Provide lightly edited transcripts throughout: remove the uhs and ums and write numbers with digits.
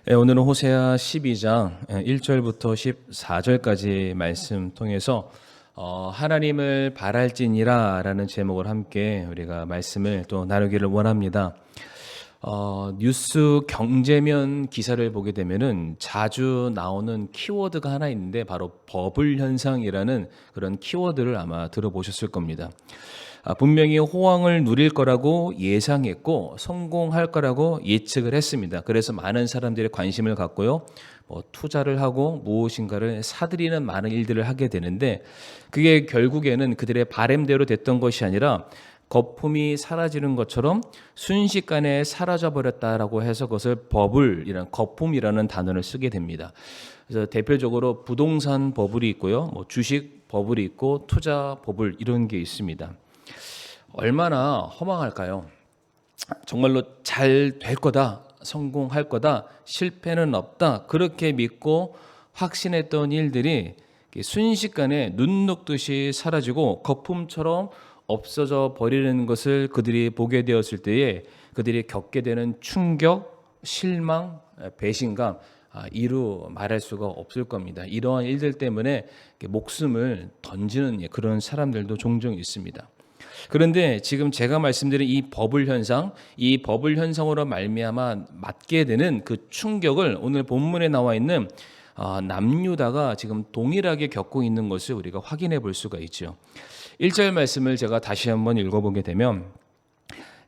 오늘은 호세아 12장 1절부터 14절까지 말씀 통해서 하나님을 바랄지니라 라는 제목을 함께 우리가 말씀을 또 나누기를 원합니다. 뉴스 경제면 기사를 보게 되면은 자주 나오는 키워드가 하나 있는데 바로 버블 현상이라는 그런 키워드를 아마 들어보셨을 겁니다. 분명히 호황을 누릴 거라고 예상했고 성공할 거라고 예측을 했습니다. 그래서 많은 사람들이 관심을 갖고요. 투자를 하고 무엇인가를 사들이는 많은 일들을 하게 되는데 그게 결국에는 그들의 바램대로 됐던 것이 아니라 거품이 사라지는 것처럼 순식간에 사라져버렸다라고 해서 그것을 버블이라는 거품이라는 단어를 쓰게 됩니다. 그래서 대표적으로 부동산 버블이 있고요. 주식 버블이 있고 투자 버블 이런 게 있습니다. 얼마나 허망할까요? 정말로 잘 될 거다, 성공할 거다, 실패는 없다 그렇게 믿고 확신했던 일들이 순식간에 눈 녹듯이 사라지고 거품처럼 없어져 버리는 것을 그들이 보게 되었을 때에 그들이 겪게 되는 충격, 실망, 배신감 이루 말할 수가 없을 겁니다. 이러한 일들 때문에 목숨을 던지는 그런 사람들도 종종 있습니다. 그런데 지금 제가 말씀드린 이 버블 현상, 이 버블 현상으로 말미암아 맞게 되는 그 충격을 오늘 본문에 나와 있는 남유다가 지금 동일하게 겪고 있는 것을 우리가 확인해 볼 수가 있죠. 1절 말씀을 제가 다시 한번 읽어보게 되면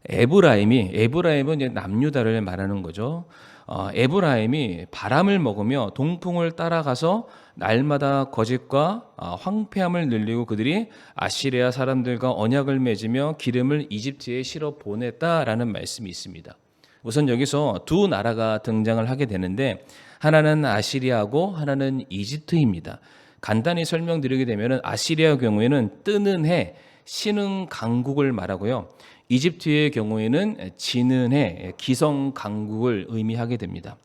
에브라임은 이제 남유다를 말하는 거죠. 에브라임이 바람을 먹으며 동풍을 따라가서 날마다 거짓과 황폐함을 늘리고 그들이 아시리아 사람들과 언약을 맺으며 기름을 이집트에 실어 보냈다라는 말씀이 있습니다. 우선 여기서 두 나라가 등장을 하게 되는데 하나는 아시리아고 하나는 이집트입니다. 간단히 설명드리게 되면 아시리아 경우에는 뜨는 해, 신흥 강국을 말하고요. 이집트의 경우에는 지는 해, 기성 강국을 의미하게 됩니다.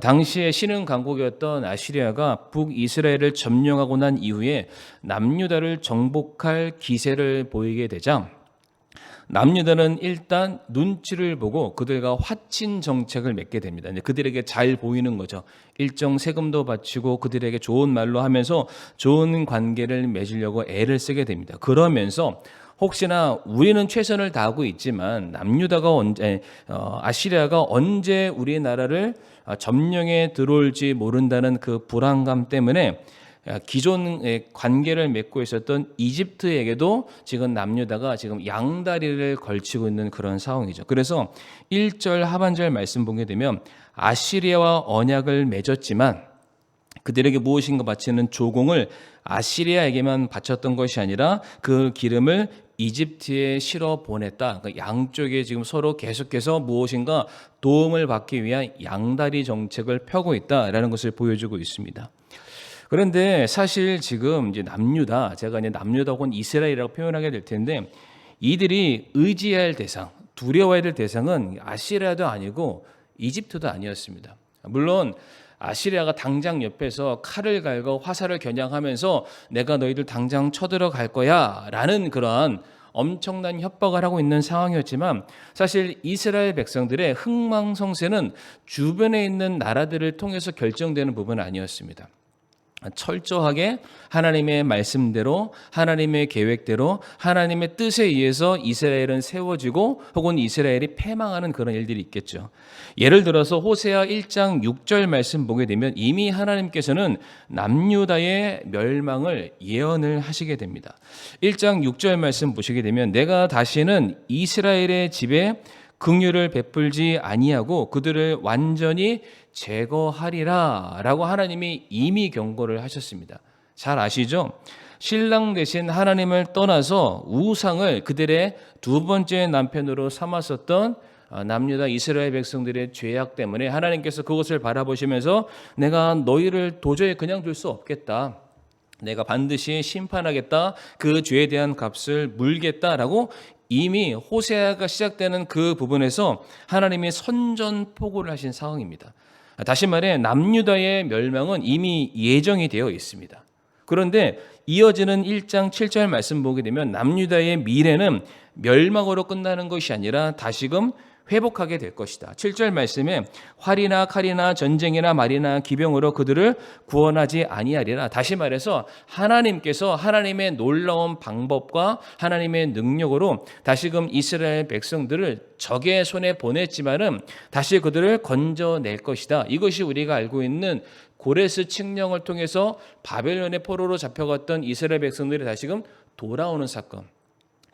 당시에 신흥 강국이었던 아시리아가 북이스라엘을 점령하고 난 이후에 남유다를 정복할 기세를 보이게 되자 남유다는 일단 눈치를 보고 그들과 화친 정책을 맺게 됩니다. 그들에게 잘 보이는 거죠. 일정 세금도 바치고 그들에게 좋은 말로 하면서 좋은 관계를 맺으려고 애를 쓰게 됩니다. 그러면서 혹시나 우리는 최선을 다하고 있지만 남유다가 아시리아가 언제 우리나라를 점령에 들어올지 모른다는 그 불안감 때문에 기존의 관계를 맺고 있었던 이집트에게도 지금 남유다가 지금 양다리를 걸치고 있는 그런 상황이죠. 그래서 1절 하반절 말씀 보게 되면 아시리아와 언약을 맺었지만 그들에게 무엇인가 바치는 조공을 아시리아에게만 바쳤던 것이 아니라 그 기름을 이집트에 실어 보냈다. 그러니까 양쪽에 지금 서로 계속해서 무엇인가 도움을 받기 위한 양다리 정책을 펴고 있다라는 것을 보여주고 있습니다. 그런데 사실 지금 이제 남유다, 제가 이제 남유다 혹은 이스라엘이라고 표현하게 될 텐데 이들이 의지해야 할 대상, 두려워해야 될 대상은 아시리아도 아니고 이집트도 아니었습니다. 물론 아시리아가 당장 옆에서 칼을 갈고 화살을 겨냥하면서 내가 너희들 당장 쳐들어갈 거야 라는 그러한 엄청난 협박을 하고 있는 상황이었지만 사실 이스라엘 백성들의 흥망성쇠는 주변에 있는 나라들을 통해서 결정되는 부분은 아니었습니다. 철저하게 하나님의 말씀대로 하나님의 계획대로 하나님의 뜻에 의해서 이스라엘은 세워지고 혹은 이스라엘이 패망하는 그런 일들이 있겠죠. 예를 들어서 호세아 1장 6절 말씀 보게 되면 이미 하나님께서는 남유다의 멸망을 예언을 하시게 됩니다. 1장 6절 말씀 보시게 되면 내가 다시는 이스라엘의 집에 긍휼을 베풀지 아니하고 그들을 완전히 제거하리라 라고 하나님이 이미 경고를 하셨습니다. 잘 아시죠? 신랑 대신 하나님을 떠나서 우상을 그들의 두 번째 남편으로 삼았었던 남유다 이스라엘 백성들의 죄악 때문에 하나님께서 그것을 바라보시면서 내가 너희를 도저히 그냥 둘 수 없겠다. 내가 반드시 심판하겠다. 그 죄에 대한 값을 물겠다라고 이미 호세아가 시작되는 그 부분에서 하나님이 선전포고를 하신 상황입니다. 다시 말해 남유다의 멸망은 이미 예정이 되어 있습니다. 그런데 이어지는 1장 7절 말씀 보게 되면 남유다의 미래는 멸망으로 끝나는 것이 아니라 다시금 회복하게 될 것이다. 7절 말씀에 활이나 칼이나 전쟁이나 말이나 기병으로 그들을 구원하지 아니하리라. 다시 말해서 하나님께서 하나님의 놀라운 방법과 하나님의 능력으로 다시금 이스라엘 백성들을 적의 손에 보냈지만은 다시 그들을 건져낼 것이다. 이것이 우리가 알고 있는 고레스 칙령을 통해서 바벨론의 포로로 잡혀갔던 이스라엘 백성들이 다시금 돌아오는 사건.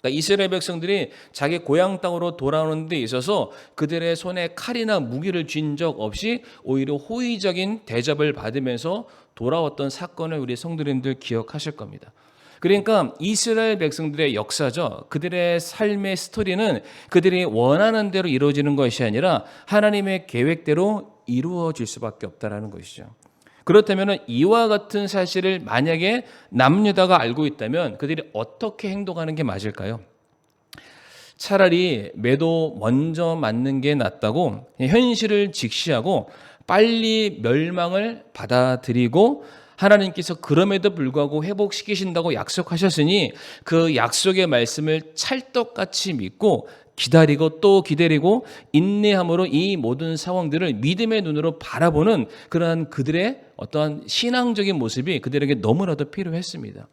그러니까 이스라엘 백성들이 자기 고향 땅으로 돌아오는 데 있어서 그들의 손에 칼이나 무기를 쥔 적 없이 오히려 호의적인 대접을 받으면서 돌아왔던 사건을 우리 성도님들 기억하실 겁니다. 그러니까 이스라엘 백성들의 역사죠. 그들의 삶의 스토리는 그들이 원하는 대로 이루어지는 것이 아니라 하나님의 계획대로 이루어질 수밖에 없다는 것이죠. 그렇다면 이와 같은 사실을 만약에 남유다가 알고 있다면 그들이 어떻게 행동하는 게 맞을까요? 차라리 매도 먼저 맞는 게 낫다고 현실을 직시하고 빨리 멸망을 받아들이고 하나님께서 그럼에도 불구하고 회복시키신다고 약속하셨으니 그 약속의 말씀을 찰떡같이 믿고 기다리고 또 기다리고 인내함으로 이 모든 상황들을 믿음의 눈으로 바라보는 그러한 그들의 어떠한 신앙적인 모습이 그들에게 너무나도 필요했습니다.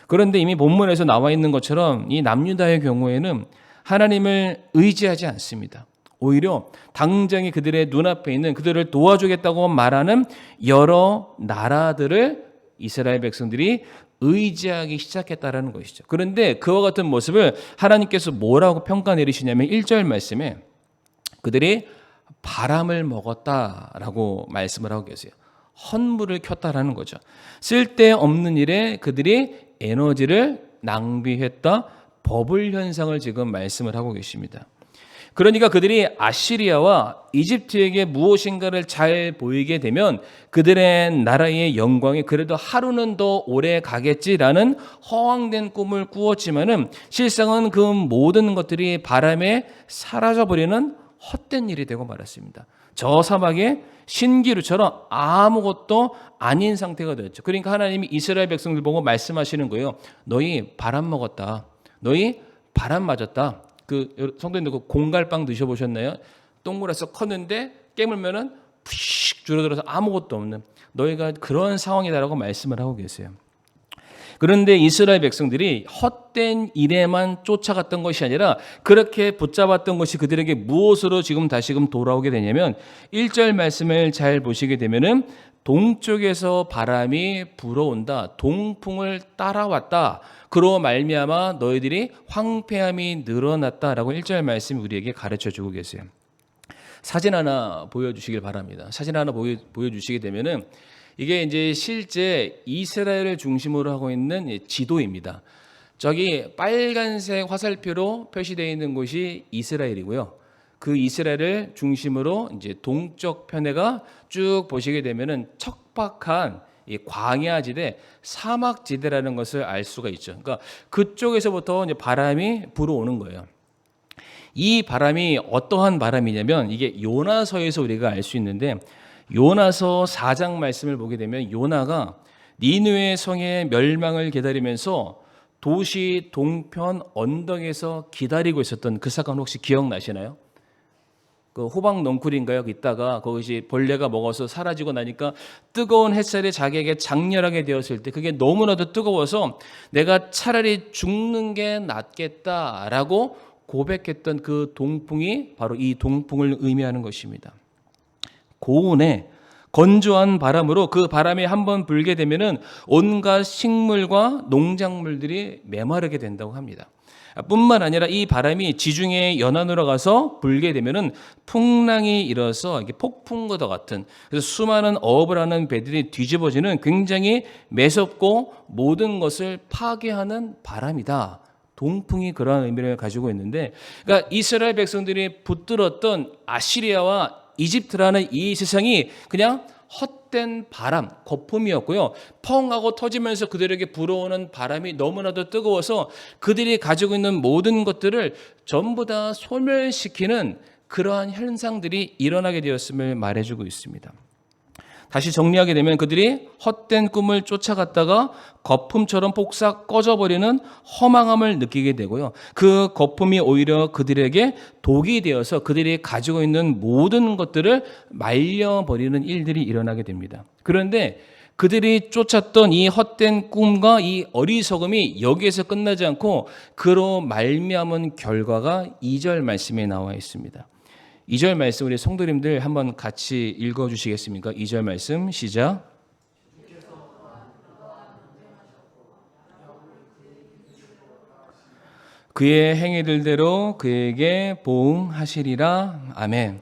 그런데 이미 본문에서 나와 있는 것처럼 이 남유다의 경우에는 하나님을 의지하지 않습니다. 오히려 당장에 그들의 눈앞에 있는 그들을 도와주겠다고 말하는 여러 나라들을 이스라엘 백성들이 의지하기 시작했다는 것이죠. 그런데 그와 같은 모습을 하나님께서 뭐라고 평가 내리시냐면 1절 말씀에 그들이 바람을 먹었다라고 말씀을 하고 계세요. 헌물을 켰다라는 거죠. 쓸데없는 일에 그들이 에너지를 낭비했다. 버블 현상을 지금 말씀을 하고 계십니다. 그러니까 그들이 아시리아와 이집트에게 무엇인가를 잘 보이게 되면 그들의 나라의 영광이 그래도 하루는 더 오래 가겠지라는 허황된 꿈을 꾸었지만은 실상은 그 모든 것들이 바람에 사라져버리는 헛된 일이 되고 말았습니다. 저 사막에 신기루처럼 아무것도 아닌 상태가 되었죠. 그러니까 하나님이 이스라엘 백성들 보고 말씀하시는 거예요. 너희 바람 먹었다. 너희 바람 맞았다. 그 성도님들 그 공갈빵 드셔보셨나요? 동그라서 컸는데 깨물면은 푸식 줄어들어서 아무것도 없는 너희가 그런 상황이다라고 말씀을 하고 계세요. 그런데 이스라엘 백성들이 헛된 일에만 쫓아갔던 것이 아니라 그렇게 붙잡았던 것이 그들에게 무엇으로 지금 다시금 돌아오게 되냐면 1절 말씀을 잘 보시게 되면은 동쪽에서 바람이 불어온다. 동풍을 따라왔다. 그로 말미암아 너희들이 황폐함이 늘어났다라고 1절 말씀이 우리에게 가르쳐주고 계세요. 사진 하나 보여주시길 바랍니다. 사진 하나 보여주시게 되면은 이게 이제 실제 이스라엘을 중심으로 하고 있는 지도입니다. 저기 빨간색 화살표로 표시되어 있는 곳이 이스라엘이고요. 그 이스라엘을 중심으로 이제 동쪽 편에가 쭉 보시게 되면은 척박한 이 광야지대, 사막지대라는 것을 알 수가 있죠. 그러니까 그쪽에서부터 이제 바람이 불어오는 거예요. 이 바람이 어떠한 바람이냐면 이게 요나서에서 우리가 알 수 있는데 요나서 4장 말씀을 보게 되면 요나가 니느웨 성의 멸망을 기다리면서 도시 동편 언덕에서 기다리고 있었던 그 사건 혹시 기억나시나요? 그 호박 넝쿨인가요? 있다가 거기서 벌레가 먹어서 사라지고 나니까 뜨거운 햇살이 자기에게 장렬하게 되었을 때 그게 너무나도 뜨거워서 내가 차라리 죽는 게 낫겠다라고 고백했던 그 동풍이 바로 이 동풍을 의미하는 것입니다. 고온에 건조한 바람으로 그 바람이 한번 불게 되면은 온갖 식물과 농작물들이 메마르게 된다고 합니다. 뿐만 아니라 이 바람이 지중해 연안으로 가서 불게 되면은 풍랑이 일어서 이게 폭풍과 같은 그래서 수많은 어업을 하는 배들이 뒤집어지는 굉장히 매섭고 모든 것을 파괴하는 바람이다. 동풍이 그러한 의미를 가지고 있는데, 그러니까 이스라엘 백성들이 붙들었던 아시리아와 이집트라는 이 세상이 그냥 헛된 바람, 거품이었고요. 펑 하고 터지면서 그들에게 불어오는 바람이 너무나도 뜨거워서 그들이 가지고 있는 모든 것들을 전부 다 소멸시키는 그러한 현상들이 일어나게 되었음을 말해주고 있습니다. 다시 정리하게 되면 그들이 헛된 꿈을 쫓아갔다가 거품처럼 폭삭 꺼져버리는 허망함을 느끼게 되고요. 그 거품이 오히려 그들에게 독이 되어서 그들이 가지고 있는 모든 것들을 말려버리는 일들이 일어나게 됩니다. 그런데 그들이 쫓았던 이 헛된 꿈과 이 어리석음이 여기에서 끝나지 않고 그로 말미암은 결과가 2절 말씀에 나와 있습니다. 2절 말씀 우리 성도님들 한번 같이 읽어주시겠습니까? 2절 말씀 시작. 그의 행위들대로 그에게 보응하시리라. 아멘.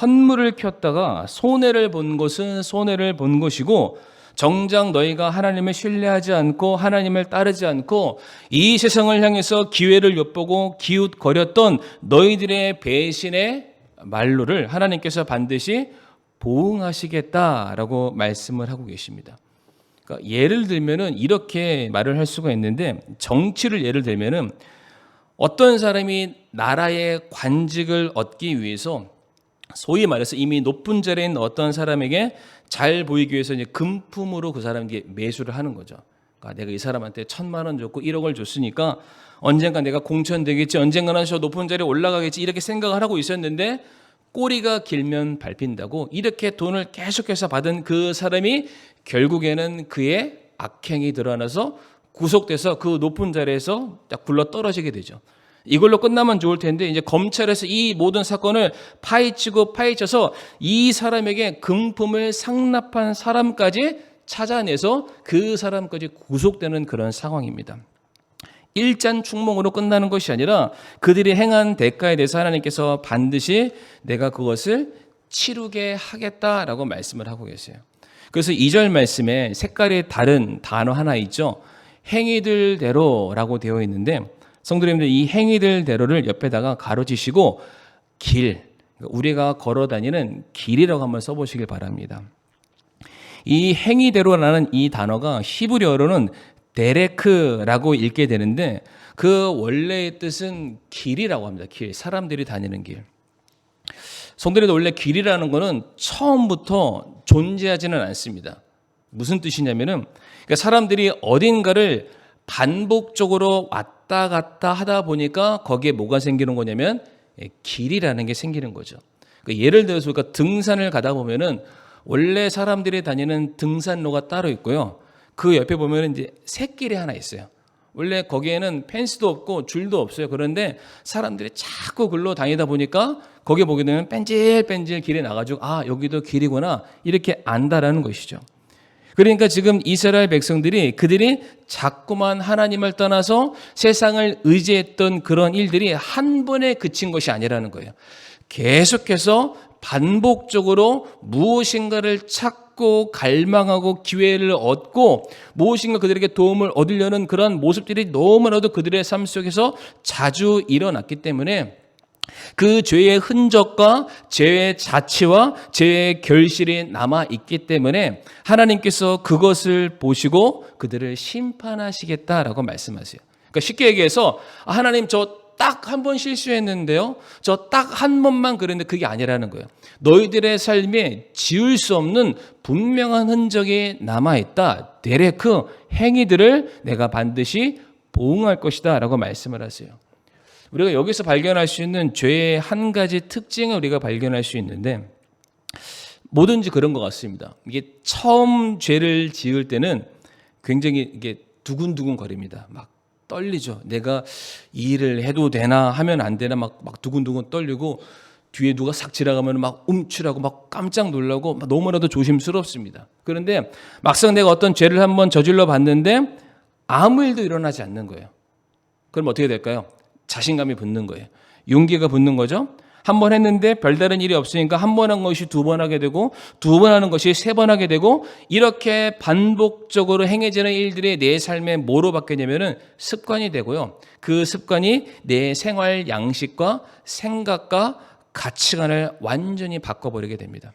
헌물을 켰다가 손해를 본 것은 손해를 본 것이고 정작 너희가 하나님을 신뢰하지 않고 하나님을 따르지 않고 이 세상을 향해서 기회를 엿보고 기웃거렸던 너희들의 배신의 말로를 하나님께서 반드시 보응하시겠다라고 말씀을 하고 계십니다. 그러니까 예를 들면은 이렇게 말을 할 수가 있는데 정치를 예를 들면은 어떤 사람이 나라의 관직을 얻기 위해서 소위 말해서 이미 높은 자리에 있는 어떤 사람에게 잘 보이기 위해서 이제 금품으로 그 사람에게 매수를 하는 거죠. 그러니까 내가 이 사람한테 1,000만 원 줬고 1억을 줬으니까 언젠가 내가 공천되겠지, 언젠가는 저 높은 자리에 올라가겠지 이렇게 생각을 하고 있었는데 꼬리가 길면 밟힌다고 이렇게 돈을 계속해서 받은 그 사람이 결국에는 그의 악행이 드러나서 구속돼서 그 높은 자리에서 딱 굴러 떨어지게 되죠. 이걸로 끝나면 좋을 텐데 이제 검찰에서 이 모든 사건을 파헤치고 파헤쳐서 이 사람에게 금품을 상납한 사람까지 찾아내서 그 사람까지 구속되는 그런 상황입니다. 일잔충몽으로 끝나는 것이 아니라 그들이 행한 대가에 대해서 하나님께서 반드시 내가 그것을 치르게 하겠다라고 말씀을 하고 계세요. 그래서 2절 말씀에 색깔이 다른 단어 하나 있죠. 행위들대로라고 되어 있는데 성도님들 이 행위들대로를 옆에다가 가로치시고 길, 우리가 걸어다니는 길이라고 한번 써보시길 바랍니다. 이 행위대로라는 이 단어가 히브리어로는 데레크라고 읽게 되는데 그 원래의 뜻은 길이라고 합니다. 길, 사람들이 다니는 길. 성도님들 원래 길이라는 거는 처음부터 존재하지는 않습니다. 무슨 뜻이냐면은 그러니까 사람들이 어딘가를 반복적으로 왔다 갔다 하다 보니까 거기에 뭐가 생기는 거냐면 길이라는 게 생기는 거죠. 그러니까 예를 들어서 그러니까 등산을 가다 보면은 원래 사람들이 다니는 등산로가 따로 있고요. 그 옆에 보면은 이제 샛길이 하나 있어요. 원래 거기에는 펜스도 없고 줄도 없어요. 그런데 사람들이 자꾸 글로 다니다 보니까 거기에 보게 되면 뺀질뺀질 길에 나가지고 아 여기도 길이구나 이렇게 안다라는 것이죠. 그러니까 지금 이스라엘 백성들이 그들이 자꾸만 하나님을 떠나서 세상을 의지했던 그런 일들이 한 번에 그친 것이 아니라는 거예요. 계속해서 반복적으로 무엇인가를 찾고 갈망하고 기회를 얻고 무엇인가 그들에게 도움을 얻으려는 그런 모습들이 너무나도 그들의 삶 속에서 자주 일어났기 때문에 그 죄의 흔적과 죄의 자취와 죄의 결실이 남아있기 때문에 하나님께서 그것을 보시고 그들을 심판하시겠다라고 말씀하세요. 그러니까 쉽게 얘기해서 하나님 저 딱 한 번 실수했는데요. 저 딱 한 번만 그랬는데 그게 아니라는 거예요. 너희들의 삶에 지울 수 없는 분명한 흔적이 남아있다. 데레크 행위들을 내가 반드시 보응할 것이다 라고 말씀을 하세요. 우리가 여기서 발견할 수 있는 죄의 한 가지 특징을 우리가 발견할 수 있는데 뭐든지 그런 것 같습니다. 이게 처음 죄를 지을 때는 굉장히 이게 두근두근 거립니다. 막 떨리죠. 내가 이 일을 해도 되나 하면 안 되나 막 두근두근 떨리고 뒤에 누가 싹 지나가면 막 움츠라고 막 깜짝 놀라고 막 너무나도 조심스럽습니다. 그런데 막상 내가 어떤 죄를 한번 저질러 봤는데 아무 일도 일어나지 않는 거예요. 그럼 어떻게 될까요? 자신감이 붙는 거예요. 용기가 붙는 거죠. 한 번 했는데 별다른 일이 없으니까 한 번 한 것이 두 번 하게 되고 두 번 하는 것이 세 번 하게 되고 이렇게 반복적으로 행해지는 일들이 내 삶에 뭐로 바뀌냐면은 습관이 되고요. 그 습관이 내 생활 양식과 생각과 가치관을 완전히 바꿔버리게 됩니다.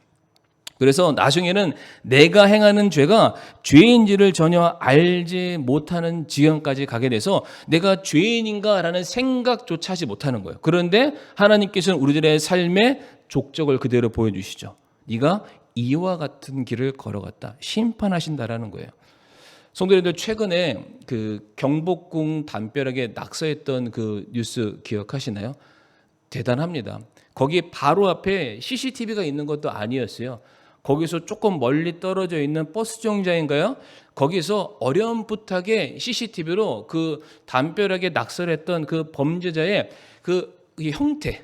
그래서 나중에는 내가 행하는 죄가 죄인지를 전혀 알지 못하는 지경까지 가게 돼서 내가 죄인인가라는 생각조차 하지 못하는 거예요. 그런데 하나님께서는 우리들의 삶의 족적을 그대로 보여주시죠. 네가 이와 같은 길을 걸어갔다. 심판하신다라는 거예요. 성도님들, 최근에 그 경복궁 담벼락에 낙서했던 그 뉴스 기억하시나요? 대단합니다. 거기 바로 앞에 CCTV가 있는 것도 아니었어요. 거기서 조금 멀리 떨어져 있는 버스 정류장인가요? 거기서 어렴풋하게 CCTV로 그 담벼락에 낙서했던 그 범죄자의 그 형태,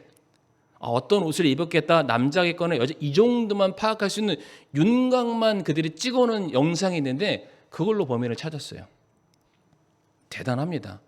어떤 옷을 입었겠다, 남자겠거나 여자, 이 정도만 파악할 수 있는 윤곽만 그들이 찍어놓은 영상이 있는데 그걸로 범인을 찾았어요. 대단합니다.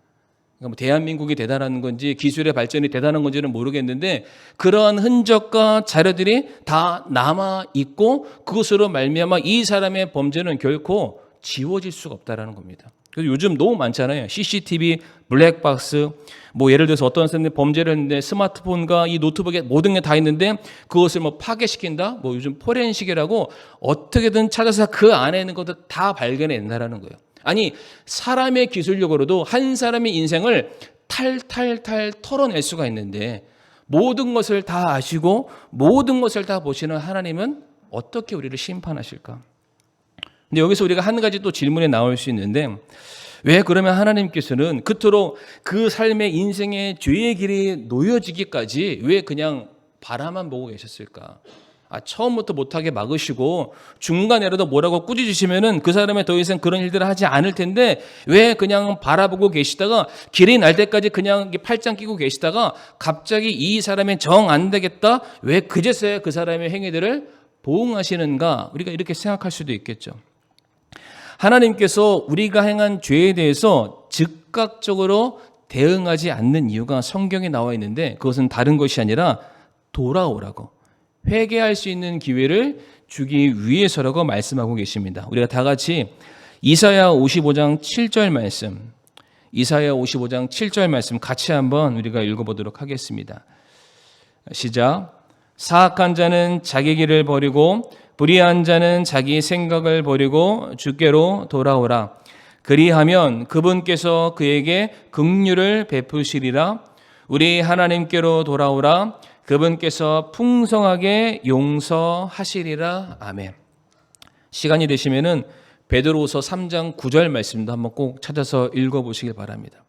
그러니까 뭐 대한민국이 대단한 건지 기술의 발전이 대단한 건지는 모르겠는데 그러한 흔적과 자료들이 다 남아 있고 그것으로 말미암아 이 사람의 범죄는 결코 지워질 수가 없다라는 겁니다. 그래서 요즘 너무 많잖아요. CCTV, 블랙박스, 뭐 예를 들어서 어떤 사람들이 범죄를 했는데 스마트폰과 이 노트북에 모든 게 다 있는데 그것을 뭐 파괴시킨다? 뭐 요즘 포렌식이라고 어떻게든 찾아서 그 안에 있는 것도 다 발견해낸다라는 거예요. 아니, 사람의 기술력으로도 한 사람의 인생을 탈탈탈 털어낼 수가 있는데 모든 것을 다 아시고 모든 것을 다 보시는 하나님은 어떻게 우리를 심판하실까? 근데 여기서 우리가 한 가지 또 질문이 나올 수 있는데 왜 그러면 하나님께서는 그토록 그 삶의 인생의 죄의 길이 놓여지기까지 왜 그냥 바라만 보고 계셨을까? 처음부터 못하게 막으시고 중간에라도 뭐라고 꾸짖으시면은 그 사람이 더 이상 그런 일들을 하지 않을 텐데 왜 그냥 바라보고 계시다가 길이 날 때까지 그냥 팔짱 끼고 계시다가 갑자기 이 사람이 정 안 되겠다? 왜 그제서야 그 사람의 행위들을 보응하시는가? 우리가 이렇게 생각할 수도 있겠죠. 하나님께서 우리가 행한 죄에 대해서 즉각적으로 대응하지 않는 이유가 성경에 나와 있는데 그것은 다른 것이 아니라 돌아오라고, 회개할 수 있는 기회를 주기 위해서라고 말씀하고 계십니다. 우리가 다 같이 이사야 55장 7절 말씀, 이사야 55장 7절 말씀 같이 한번 우리가 읽어보도록 하겠습니다. 시작. 사악한 자는 자기 길을 버리고 불의한 자는 자기 생각을 버리고 주께로 돌아오라. 그리하면 그분께서 그에게 긍휼을 베푸시리라. 우리 하나님께로 돌아오라. 그분께서 풍성하게 용서하시리라. 아멘. 시간이 되시면은 베드로후서 3장 9절 말씀도 한번 꼭 찾아서 읽어보시길 바랍니다.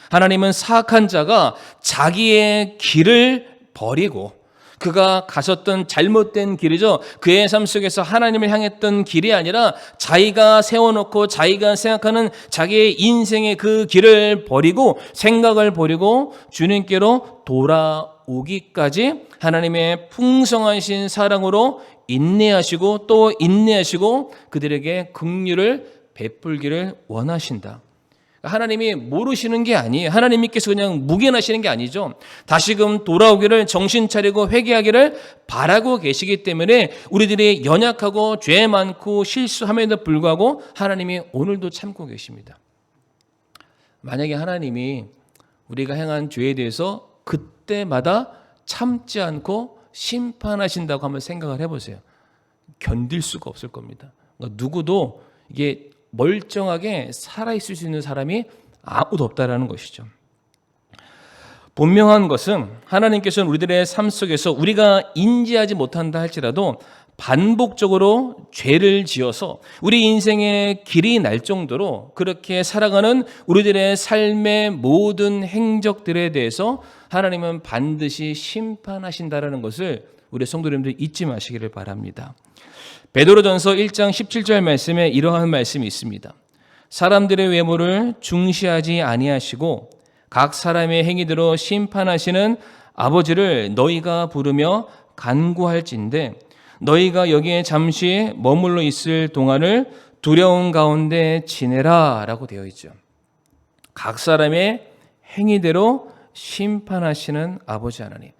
하나님은 사악한 자가 자기의 길을 버리고 그가 가셨던 잘못된 길이죠. 그의 삶 속에서 하나님을 향했던 길이 아니라 자기가 세워놓고 자기가 생각하는 자기의 인생의 그 길을 버리고 생각을 버리고 주님께로 돌아오기까지 하나님의 풍성하신 사랑으로 인내하시고 또 인내하시고 그들에게 긍휼을 베풀기를 원하신다. 하나님이 모르시는 게 아니에요. 하나님께서 그냥 묵인하시는 게 아니죠. 다시금 돌아오기를 정신 차리고 회개하기를 바라고 계시기 때문에 우리들이 연약하고 죄 많고 실수함에도 불구하고 하나님이 오늘도 참고 계십니다. 만약에 하나님이 우리가 행한 죄에 대해서 그때마다 참지 않고 심판하신다고 한번 생각을 해보세요. 견딜 수가 없을 겁니다. 그러니까 누구도 이게 멀쩡하게 살아있을 수 있는 사람이 아무도 없다라는 것이죠. 분명한 것은 하나님께서는 우리들의 삶 속에서 우리가 인지하지 못한다 할지라도 반복적으로 죄를 지어서 우리 인생의 길이 날 정도로 그렇게 살아가는 우리들의 삶의 모든 행적들에 대해서 하나님은 반드시 심판하신다라는 것을 우리 성도님들 잊지 마시기를 바랍니다. 베드로전서 1장 17절 말씀에 이러한 말씀이 있습니다. 사람들의 외모를 중시하지 아니하시고 각 사람의 행위대로 심판하시는 아버지를 너희가 부르며 간구할진대 너희가 여기에 잠시 머물러 있을 동안을 두려움 가운데 지내라 라고 되어 있죠. 각 사람의 행위대로 심판하시는 아버지 하나님,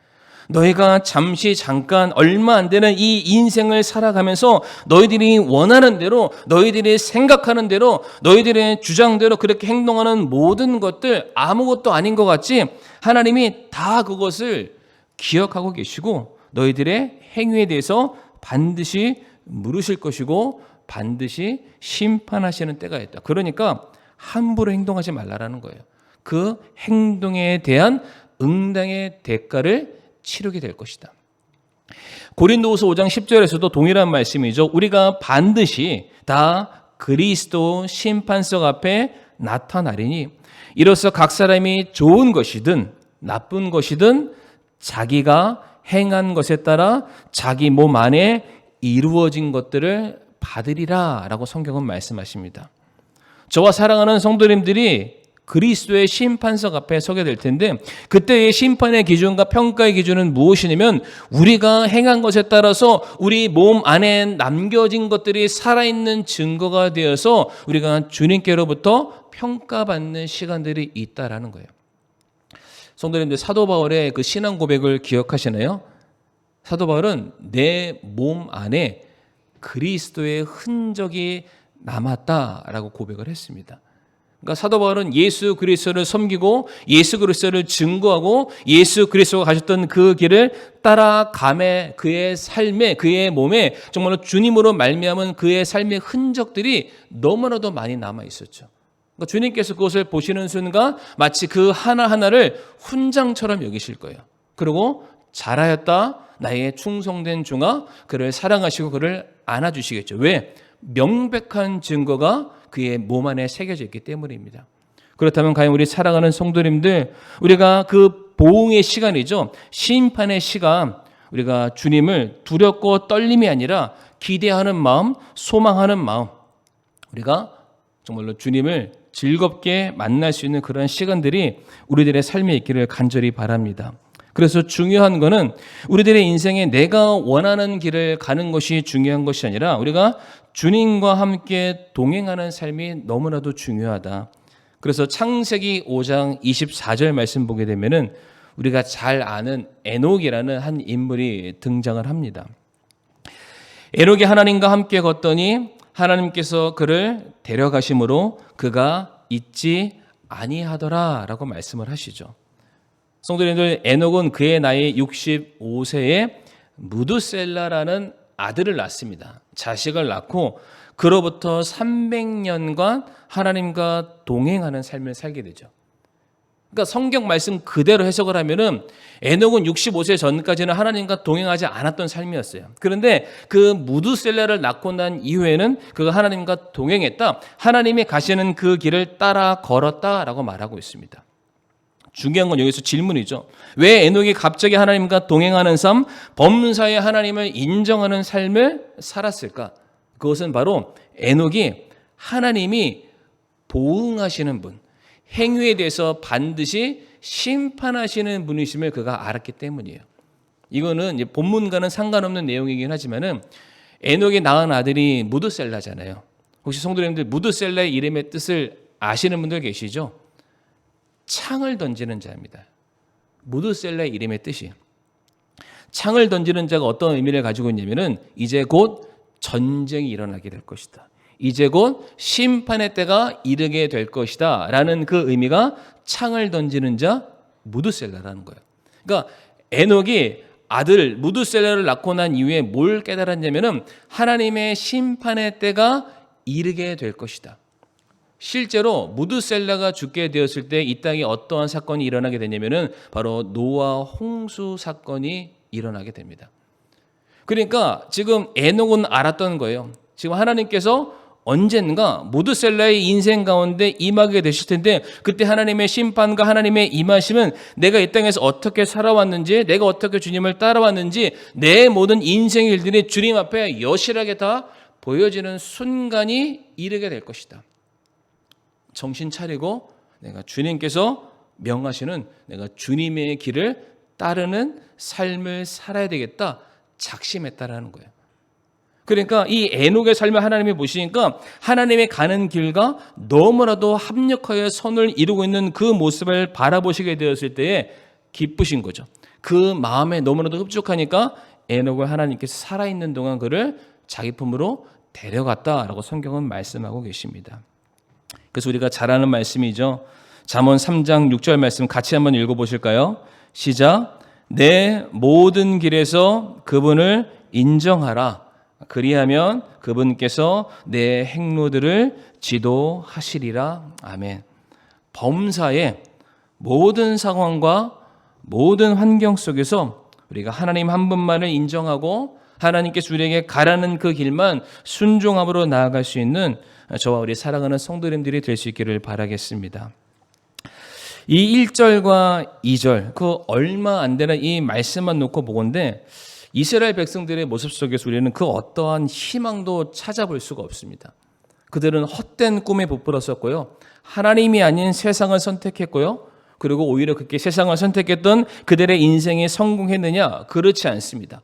너희가 잠시 잠깐 얼마 안 되는 이 인생을 살아가면서 너희들이 원하는 대로 너희들이 생각하는 대로 너희들의 주장대로 그렇게 행동하는 모든 것들 아무것도 아닌 것 같지 하나님이 다 그것을 기억하고 계시고 너희들의 행위에 대해서 반드시 물으실 것이고 반드시 심판하시는 때가 있다. 그러니까 함부로 행동하지 말라라는 거예요. 그 행동에 대한 응당의 대가를 치르게 될 것이다. 고린도후서 5장 10절에서도 동일한 말씀이죠. 우리가 반드시 다 그리스도 심판석 앞에 나타나리니 이로써 각 사람이 좋은 것이든 나쁜 것이든 자기가 행한 것에 따라 자기 몸 안에 이루어진 것들을 받으리라 라고 성경은 말씀하십니다. 저와 사랑하는 성도님들이 그리스도의 심판석 앞에 서게 될 텐데 그때의 심판의 기준과 평가의 기준은 무엇이냐면 우리가 행한 것에 따라서 우리 몸 안에 남겨진 것들이 살아있는 증거가 되어서 우리가 주님께로부터 평가받는 시간들이 있다라는 거예요. 성도님들, 사도 바울의 그 신앙 고백을 기억하시나요? 사도 바울은 내 몸 안에 그리스도의 흔적이 남았다라고 고백을 했습니다. 그러니까 사도 바울은 예수 그리스도를 섬기고 예수 그리스도를 증거하고 예수 그리스도가 가셨던 그 길을 따라가매 그의 삶에 그의 몸에 정말로 주님으로 말미암은 그의 삶의 흔적들이 너무나도 많이 남아 있었죠. 그러니까 주님께서 그것을 보시는 순간 마치 그 하나하나를 훈장처럼 여기실 거예요. 그리고 잘하였다 나의 충성된 종아, 그를 사랑하시고 그를 안아주시겠죠. 왜? 명백한 증거가 그의 몸 안에 새겨져 있기 때문입니다. 그렇다면 과연 우리 사랑하는 성도님들, 우리가 그 보응의 시간이죠. 심판의 시간, 우리가 주님을 두렵고 떨림이 아니라 기대하는 마음, 소망하는 마음, 우리가 정말로 주님을 즐겁게 만날 수 있는 그런 시간들이 우리들의 삶에 있기를 간절히 바랍니다. 그래서 중요한 거는 우리들의 인생에 내가 원하는 길을 가는 것이 중요한 것이 아니라 우리가 주님과 함께 동행하는 삶이 너무나도 중요하다. 그래서 창세기 5장 24절 말씀 보게 되면은 우리가 잘 아는 에녹이라는 한 인물이 등장을 합니다. 에녹이 하나님과 함께 걷더니 하나님께서 그를 데려가심으로 그가 잊지 아니하더라라고 말씀을 하시죠. 성도님들, 에녹은 그의 나이 65세에 무드셀라라는 아들을 낳습니다. 자식을 낳고 그로부터 300년간 하나님과 동행하는 삶을 살게 되죠. 그러니까 성경 말씀 그대로 해석을 하면은 에녹은 65세 전까지는 하나님과 동행하지 않았던 삶이었어요. 그런데 그 무드셀라를 낳고 난 이후에는 그가 하나님과 동행했다. 하나님이 가시는 그 길을 따라 걸었다라고 말하고 있습니다. 중요한 건 여기서 질문이죠. 왜 에녹이 갑자기 하나님과 동행하는 삶, 범사의 하나님을 인정하는 삶을 살았을까? 그것은 바로 에녹이 하나님이 보응하시는 분, 행위에 대해서 반드시 심판하시는 분이심을 그가 알았기 때문이에요. 이거는 이제 본문과는 상관없는 내용이긴 하지만은 에녹이 낳은 아들이 무드셀라잖아요. 혹시 성도님들 무드셀라의 이름의 뜻을 아시는 분들 계시죠? 창을 던지는 자입니다. 무드셀라의 이름의 뜻이. 창을 던지는 자가 어떤 의미를 가지고 있냐면은 이제 곧 전쟁이 일어나게 될 것이다. 이제 곧 심판의 때가 이르게 될 것이다. 라는 그 의미가 창을 던지는 자 무드셀라라는 거예요. 그러니까 에녹이 아들 무드셀라를 낳고 난 이후에 뭘 깨달았냐면은 하나님의 심판의 때가 이르게 될 것이다. 실제로 무드셀라가 죽게 되었을 때 이 땅에 어떠한 사건이 일어나게 되냐면은 바로 노아 홍수 사건이 일어나게 됩니다. 그러니까 지금 에녹은 알았던 거예요. 지금 하나님께서 언젠가 무드셀라의 인생 가운데 임하게 되실 텐데 그때 하나님의 심판과 하나님의 임하심은 내가 이 땅에서 어떻게 살아왔는지, 내가 어떻게 주님을 따라왔는지 내 모든 인생의 일들이 주님 앞에 여실하게 다 보여지는 순간이 이르게 될 것이다. 정신 차리고 내가 주님께서 명하시는 내가 주님의 길을 따르는 삶을 살아야 되겠다 작심했다라는 거예요. 그러니까 이 에녹의 삶을 하나님이 보시니까 하나님의 가는 길과 너무나도 합력하여 선을 이루고 있는 그 모습을 바라보시게 되었을 때에 기쁘신 거죠. 그 마음에 너무나도 흡족하니까 에녹을 하나님께서 살아있는 동안 그를 자기 품으로 데려갔다라고 성경은 말씀하고 계십니다. 그래서 우리가 잘 아는 말씀이죠. 잠언 3장 6절 말씀 같이 한번 읽어보실까요? 시작. 내 모든 길에서 그분을 인정하라. 그리하면 그분께서 내 행로들을 지도하시리라. 아멘. 범사의 모든 상황과 모든 환경 속에서 우리가 하나님 한 분만을 인정하고 하나님께서 우리에게 가라는 그 길만 순종함으로 나아갈 수 있는 저와 우리 사랑하는 성도님들이 될 수 있기를 바라겠습니다. 이 1절과 2절 그 얼마 안 되는 이 말씀만 놓고 보건대 이스라엘 백성들의 모습 속에서 우리는 그 어떠한 희망도 찾아볼 수가 없습니다. 그들은 헛된 꿈에 부풀었었고요. 하나님이 아닌 세상을 선택했고요. 그리고 오히려 그렇게 세상을 선택했던 그들의 인생이 성공했느냐? 그렇지 않습니다.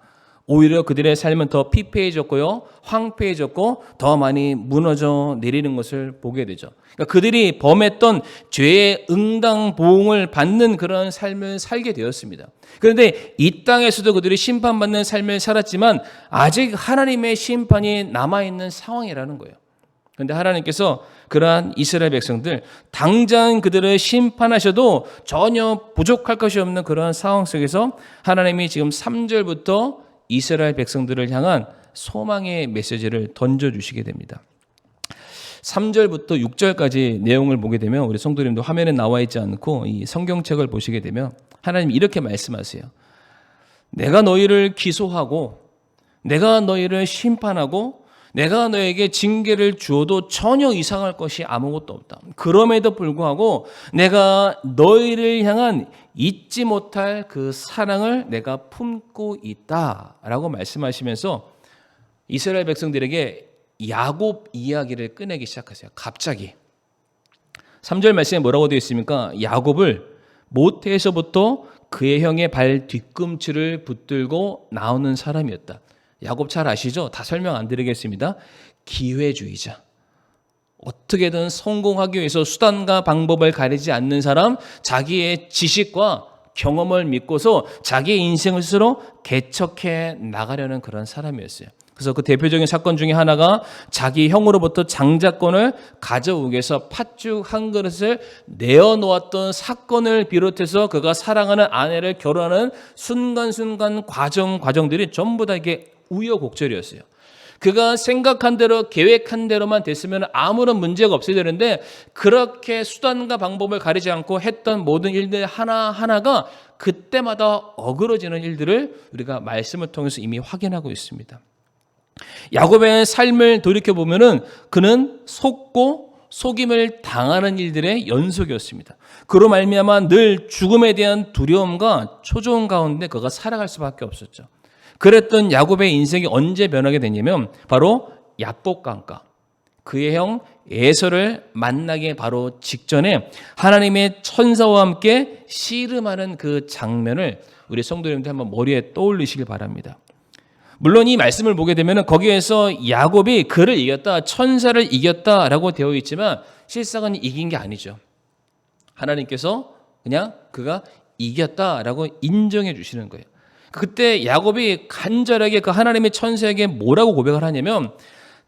오히려 그들의 삶은 더 피폐해졌고요. 황폐해졌고 더 많이 무너져 내리는 것을 보게 되죠. 그러니까 그들이 범했던 죄의 응당보응을 받는 그런 삶을 살게 되었습니다. 그런데 이 땅에서도 그들이 심판받는 삶을 살았지만 아직 하나님의 심판이 남아있는 상황이라는 거예요. 그런데 하나님께서 그러한 이스라엘 백성들 당장 그들을 심판하셔도 전혀 부족할 것이 없는 그러한 상황 속에서 하나님이 지금 3절부터 이스라엘 백성들을 향한 소망의 메시지를 던져주시게 됩니다. 3절부터 6절까지 내용을 보게 되면 우리 성도님도 화면에 나와 있지 않고 이 성경책을 보시게 되면 하나님이 이렇게 말씀하세요. 내가 너희를 기소하고 내가 너희를 심판하고 내가 너에게 징계를 주어도 전혀 이상할 것이 아무것도 없다. 그럼에도 불구하고 내가 너희를 향한 잊지 못할 그 사랑을 내가 품고 있다라고 말씀하시면서 이스라엘 백성들에게 야곱 이야기를 꺼내기 시작하세요. 갑자기 3절 말씀에 뭐라고 되어 있습니까? 야곱을 모태에서부터 그의 형의 발 뒤꿈치를 붙들고 나오는 사람이었다. 야곱 잘 아시죠? 다 설명 안 드리겠습니다. 기회주의자. 어떻게든 성공하기 위해서 수단과 방법을 가리지 않는 사람, 자기의 지식과 경험을 믿고서 자기의 인생을 스스로 개척해 나가려는 그런 사람이었어요. 그래서 그 대표적인 사건 중에 하나가 자기 형으로부터 장자권을 가져오기 위해서 팥죽 한 그릇을 내어놓았던 사건을 비롯해서 그가 사랑하는 아내를 결혼하는 순간순간 과정들이 전부 다 이게 우여곡절이었어요. 그가 생각한 대로 계획한 대로만 됐으면 아무런 문제가 없어야 되는데 그렇게 수단과 방법을 가리지 않고 했던 모든 일들 하나하나가 그때마다 어그러지는 일들을 우리가 말씀을 통해서 이미 확인하고 있습니다. 야곱의 삶을 돌이켜보면은 그는 속고 속임을 당하는 일들의 연속이었습니다. 그로 말미암아 늘 죽음에 대한 두려움과 초조함 가운데 그가 살아갈 수밖에 없었죠. 그랬던 야곱의 인생이 언제 변하게 되냐면 바로 야복강가 그의 형 에서를 만나기 바로 직전에 하나님의 천사와 함께 씨름하는 그 장면을 우리 성도님들 한번 머리에 떠올리시길 바랍니다. 물론 이 말씀을 보게 되면 거기에서 야곱이 그를 이겼다, 천사를 이겼다라고 되어 있지만 실상은 이긴 게 아니죠. 하나님께서 그냥 그가 이겼다라고 인정해 주시는 거예요. 그때 야곱이 간절하게 그 하나님의 천사에게 뭐라고 고백을 하냐면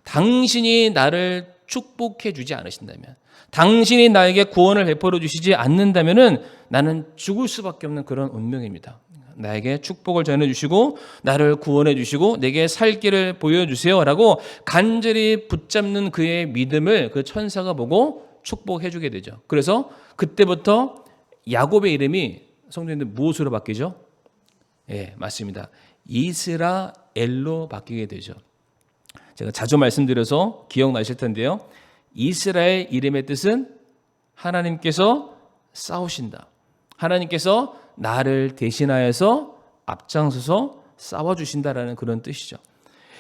당신이 나를 축복해 주지 않으신다면 당신이 나에게 구원을 베풀어 주시지 않는다면 나는 죽을 수밖에 없는 그런 운명입니다. 나에게 축복을 전해주시고 나를 구원해 주시고 내게 살 길을 보여주세요 라고 간절히 붙잡는 그의 믿음을 그 천사가 보고 축복해 주게 되죠. 그래서 그때부터 야곱의 이름이 성도님들 무엇으로 바뀌죠? 예, 맞습니다. 이스라엘로 바뀌게 되죠. 제가 자주 말씀드려서 기억나실 텐데요. 이스라엘 이름의 뜻은 하나님께서 싸우신다. 하나님께서 나를 대신하여서 앞장서서 싸워주신다라는 그런 뜻이죠.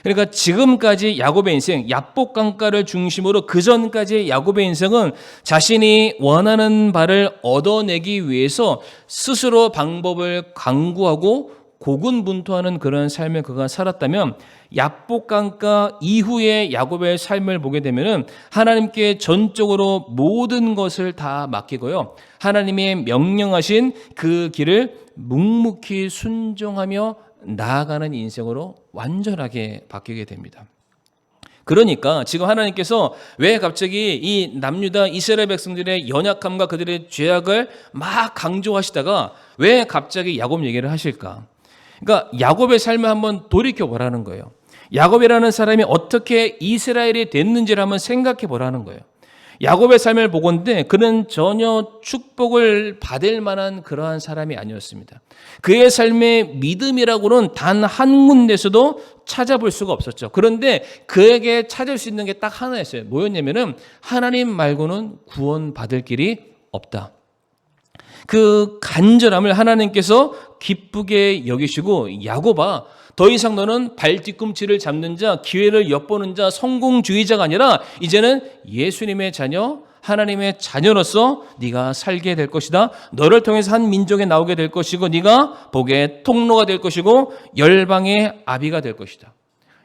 그러니까 지금까지 야곱의 인생, 야복강가를 중심으로 그 전까지 야곱의 인생은 자신이 원하는 바를 얻어내기 위해서 스스로 방법을 강구하고 고군분투하는 그런 삶을 그가 살았다면 야복강가 이후의 야곱의 삶을 보게 되면은 하나님께 전적으로 모든 것을 다 맡기고요. 하나님의 명령하신 그 길을 묵묵히 순종하며 나아가는 인생으로 완전하게 바뀌게 됩니다. 그러니까 지금 하나님께서 왜 갑자기 이 남유다 이스라엘 백성들의 연약함과 그들의 죄악을 막 강조하시다가 왜 갑자기 야곱 얘기를 하실까? 그러니까 야곱의 삶을 한번 돌이켜 보라는 거예요. 야곱이라는 사람이 어떻게 이스라엘이 됐는지를 한번 생각해 보라는 거예요. 야곱의 삶을 보건대 그는 전혀 축복을 받을 만한 그러한 사람이 아니었습니다. 그의 삶의 믿음이라고는 단 한 군데서도 찾아볼 수가 없었죠. 그런데 그에게 찾을 수 있는 게 딱 하나였어요. 뭐였냐면은 하나님 말고는 구원받을 길이 없다. 그 간절함을 하나님께서 기쁘게 여기시고, 야곱아, 더 이상 너는 발뒤꿈치를 잡는 자, 기회를 엿보는 자, 성공주의자가 아니라 이제는 예수님의 자녀, 하나님의 자녀로서 네가 살게 될 것이다. 너를 통해서 한 민족에 나오게 될 것이고, 네가 복의 통로가 될 것이고 열방의 아비가 될 것이다.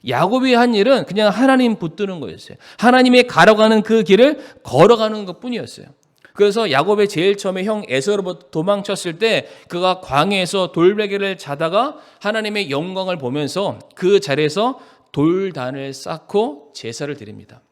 야곱이 한 일은 그냥 하나님 붙드는 거였어요. 하나님의 가려가는 그 길을 걸어가는 것뿐이었어요. 그래서 야곱의 제일 처음에 형 에서로부터 도망쳤을 때 그가 광야에서 돌베개를 자다가 하나님의 영광을 보면서 그 자리에서 돌단을 쌓고 제사를 드립니다.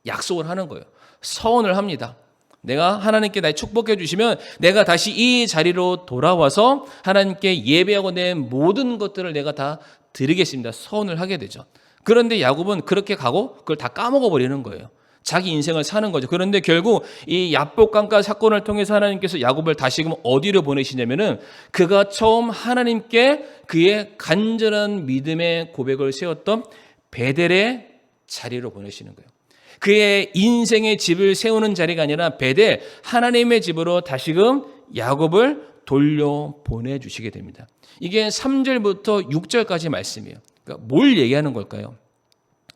약속을 하는 거예요. 서원을 합니다. 내가 하나님께 날 축복해 주시면 내가 다시 이 자리로 돌아와서 하나님께 예배하고 내 모든 것들을 내가 다 드리겠습니다. 서원을 하게 되죠. 그런데 야곱은 그렇게 가고 그걸 다 까먹어 버리는 거예요. 자기 인생을 사는 거죠. 그런데 결국 이 야복강가 사건을 통해서 하나님께서 야곱을 다시금 어디로 보내시냐면은 그가 처음 하나님께 그의 간절한 믿음의 고백을 세웠던 베델의 자리로 보내시는 거예요. 그의 인생의 집을 세우는 자리가 아니라 베델, 하나님의 집으로 다시금 야곱을 돌려 보내주시게 됩니다. 이게 3절부터 6절까지 말씀이에요. 그러니까 뭘 얘기하는 걸까요?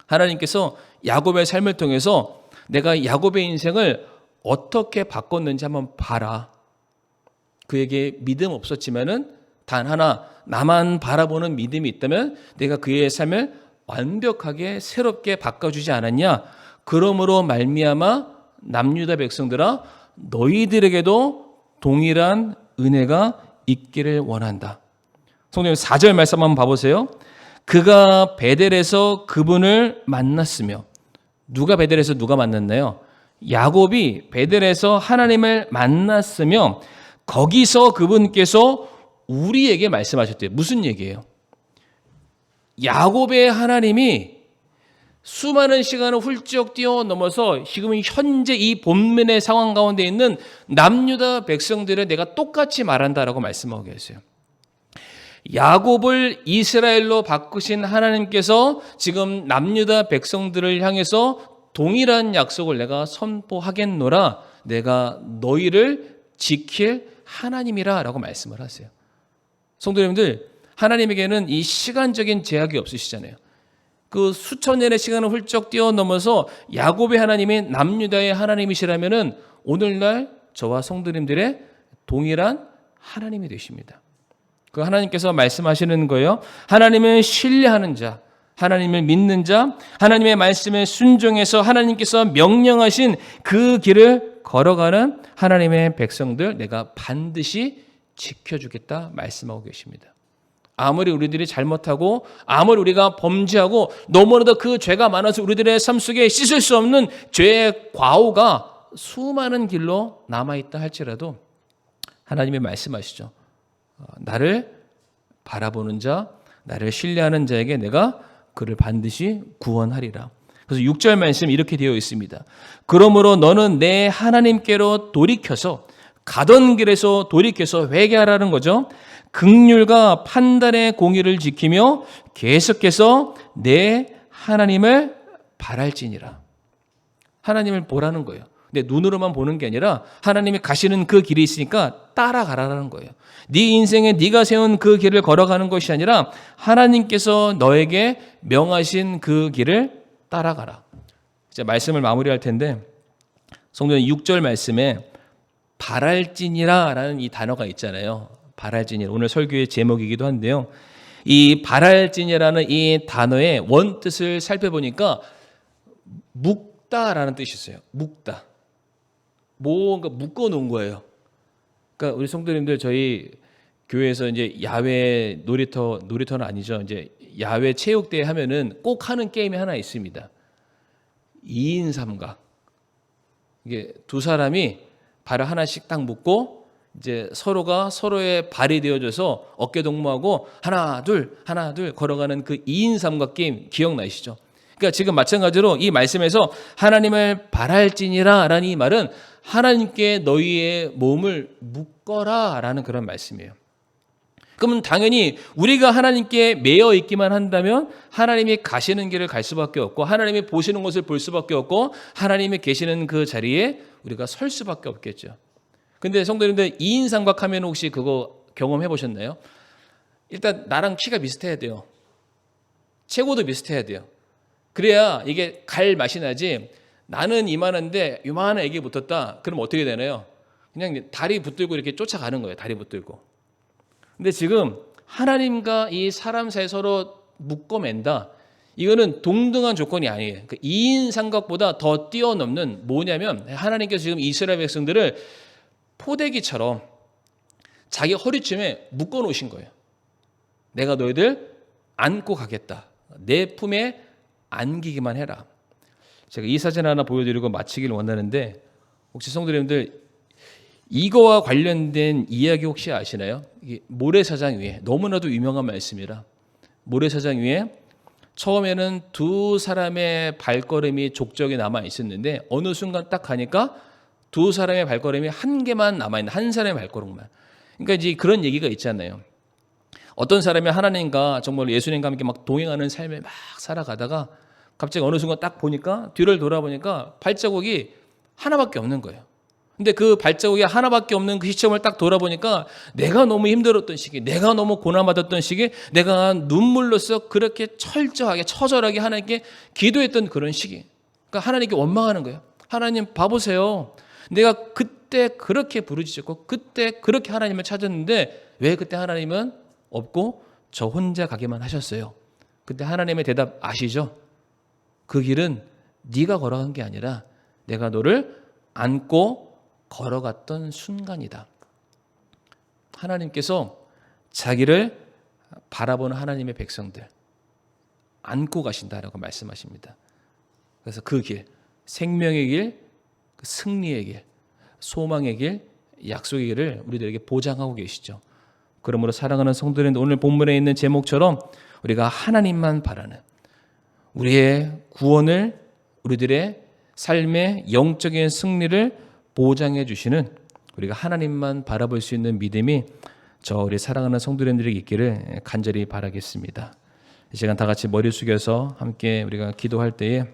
하나님께서 야곱의 삶을 통해서 내가 야곱의 인생을 어떻게 바꿨는지 한번 봐라. 그에게 믿음 없었지만은 단 하나 나만 바라보는 믿음이 있다면 내가 그의 삶을 완벽하게 새롭게 바꿔주지 않았냐. 그러므로 말미암아 남유다 백성들아 너희들에게도 동일한 은혜가 있기를 원한다. 성도님 4절 말씀 한번 봐보세요. 그가 베델에서 그분을 만났으며, 누가 베델에서 누가 만났나요? 야곱이 베델에서 하나님을 만났으며 거기서 그분께서 우리에게 말씀하셨대요. 무슨 얘기예요? 야곱의 하나님이 수많은 시간을 훌쩍 뛰어넘어서 지금 현재 이 본문의 상황 가운데 있는 남유다 백성들을 내가 똑같이 말한다라고 말씀하고 계세요. 야곱을 이스라엘로 바꾸신 하나님께서 지금 남유다 백성들을 향해서 동일한 약속을 내가 선포하겠노라. 내가 너희를 지킬 하나님이라 라고 말씀을 하세요. 성도님들, 하나님에게는 이 시간적인 제약이 없으시잖아요. 그 수천 년의 시간을 훌쩍 뛰어넘어서 야곱의 하나님이 남유다의 하나님이시라면은 오늘날 저와 성도님들의 동일한 하나님이 되십니다. 그 하나님께서 말씀하시는 거예요. 하나님을 신뢰하는 자, 하나님을 믿는 자, 하나님의 말씀에 순종해서 하나님께서 명령하신 그 길을 걸어가는 하나님의 백성들 내가 반드시 지켜주겠다 말씀하고 계십니다. 아무리 우리들이 잘못하고 아무리 우리가 범죄하고 너무나도 그 죄가 많아서 우리들의 삶 속에 씻을 수 없는 죄의 과오가 수많은 길로 남아있다 할지라도 하나님이 말씀하시죠. 나를 바라보는 자, 나를 신뢰하는 자에게 내가 그를 반드시 구원하리라. 그래서 6절 말씀 이렇게 되어 있습니다. 그러므로 너는 내 하나님께로 돌이켜서 가던 길에서 돌이켜서 회개하라는 거죠. 긍휼과 판단의 공의를 지키며 계속해서 내 하나님을 바랄지니라. 하나님을 보라는 거예요. 근데 눈으로만 보는 게 아니라 하나님이 가시는 그 길이 있으니까 따라가라는 거예요. 네 인생에 네가 세운 그 길을 걸어가는 것이 아니라 하나님께서 너에게 명하신 그 길을 따라가라. 이제 말씀을 마무리할 텐데 성도님 6절 말씀에 바랄지니라 라는 이 단어가 있잖아요. 바랄지니라. 오늘 설교의 제목이기도 한데요. 이 바랄지니라는 이 단어의 원뜻을 살펴보니까 묶다라는 뜻이 있어요. 묶다. 뭔가 묶어 놓은 거예요. 그러니까 우리 성도님들 저희 교회에서 이제 야외 놀이터는 아니죠. 이제 야외 체육대회 하면은 꼭 하는 게임이 하나 있습니다. 2인 3각. 이게 두 사람이 발을 하나씩 딱 묶고 이제 서로가 서로의 발이 되어줘서 어깨 동무하고 하나 둘 걸어가는 그 2인 3각 게임 기억나시죠? 그러니까 지금 마찬가지로 이 말씀에서 하나님을 바랄지니라 라는 이 말은 하나님께 너희의 몸을 묶어라 라는 그런 말씀이에요. 그러면 당연히 우리가 하나님께 매여 있기만 한다면 하나님이 가시는 길을 갈 수밖에 없고 하나님이 보시는 것을 볼 수밖에 없고 하나님이 계시는 그 자리에 우리가 설 수밖에 없겠죠. 근데 성도님들 2인 삼각하면 혹시 그거 경험해 보셨나요? 일단 나랑 키가 비슷해야 돼요. 체구도 비슷해야 돼요. 그래야 이게 갈 맛이 나지. 나는 이만한데 요만한 애기 붙었다. 그럼 어떻게 되나요? 그냥 다리 붙들고 이렇게 쫓아가는 거예요. 다리 붙들고. 근데 지금 하나님과 이 사람 사이 서로 묶어맨다. 이거는 동등한 조건이 아니에요. 그 2인 삼각보다 더 뛰어넘는 뭐냐면 하나님께서 지금 이스라엘 백성들을 포대기처럼 자기 허리춤에 묶어 놓으신 거예요. 내가 너희들 안고 가겠다. 내 품에 안기기만 해라. 제가 이 사진 하나 보여드리고 마치길 원하는데 혹시 성도님들 이거와 관련된 이야기 혹시 아시나요? 이게 모래사장 위에 너무나도 유명한 말씀이라 모래사장 위에 처음에는 두 사람의 발걸음이 족적이 남아 있었는데 어느 순간 딱 가니까 두 사람의 발걸음이 한 개만 남아있는 한 사람의 발걸음만. 그러니까 이제 그런 얘기가 있잖아요. 어떤 사람이 하나님과 정말 예수님과 함께 막 동행하는 삶을 막 살아가다가 갑자기 어느 순간 딱 보니까 뒤를 돌아보니까 발자국이 하나밖에 없는 거예요. 근데 그 발자국이 하나밖에 없는 그 시점을 딱 돌아보니까 내가 너무 힘들었던 시기, 내가 너무 고난받았던 시기, 내가 눈물로써 그렇게 철저하게 처절하게 하나님께 기도했던 그런 시기. 그러니까 하나님께 원망하는 거예요. 하나님 봐보세요. 내가 그때 그렇게 부르짖었고 그때 그렇게 하나님을 찾았는데 왜 그때 하나님은 없고 저 혼자 가게만 하셨어요. 그때 하나님의 대답 아시죠? 그 길은 네가 걸어간 게 아니라 내가 너를 안고 걸어갔던 순간이다. 하나님께서 자기를 바라보는 하나님의 백성들 안고 가신다라고 말씀하십니다. 그래서 그 길, 생명의 길, 승리의 길, 소망의 길, 약속의 길을 우리들에게 보장하고 계시죠. 그러므로 사랑하는 성도들은 오늘 본문에 있는 제목처럼 우리가 하나님만 바라는 우리의 구원을 우리들의 삶의 영적인 승리를 보장해 주시는 우리가 하나님만 바라볼 수 있는 믿음이 저 우리 사랑하는 성도님들에게 있기를 간절히 바라겠습니다. 이 시간 다 같이 머리 숙여서 함께 우리가 기도할 때에